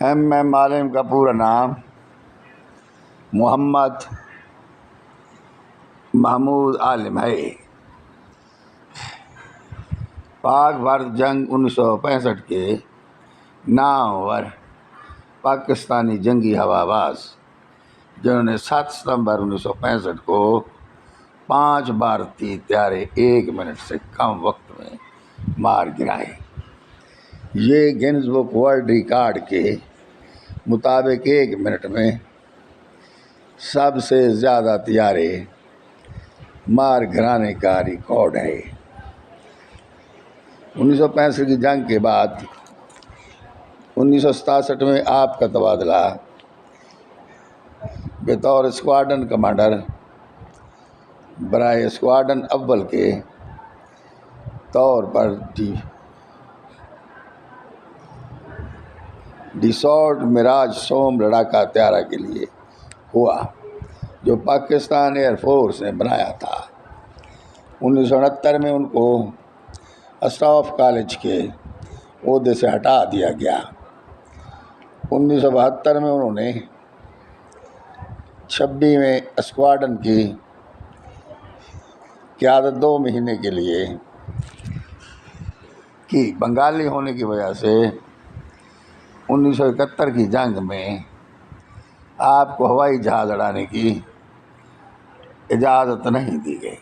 M عالم کا پورا نام محمد محمود عالم ہے۔ پاک بھارت جنگ 1965 کے نامور پاکستانی جنگی ہوا باز جنہوں نے 7 ستمبر 1965 کو 5 بھارتی طیارے 1 منٹ سے کم وقت میں مار گرائے۔ یہ گینز بک ورلڈ ریکارڈ کے مطابق 1 منٹ میں سب سے زیادہ طیارے مار گرانے کا ریکارڈ ہے۔ 1965 کی جنگ کے بعد 1967 میں آپ کا تبادلہ بطور اسکواڈرن کمانڈر برائے اسکواڈرن اول کے طور پر ڈیسالٹ میراج سوم لڑاکا طیارہ کے لیے ہوا جو پاکستان ایئر فورس نے بنایا تھا۔ 1969 میں ان کو اسٹاف کالج کے عہدے سے ہٹا دیا گیا۔ 1972 میں انہوں نے 26ویں اسکواڈرن کی قیادت 2 مہینے کے لیے کی۔ بنگالی ہونے کی وجہ سے 1971 کی جنگ میں آپ کو ہوائی جہاز اڑانے کی اجازت نہیں دی گئی۔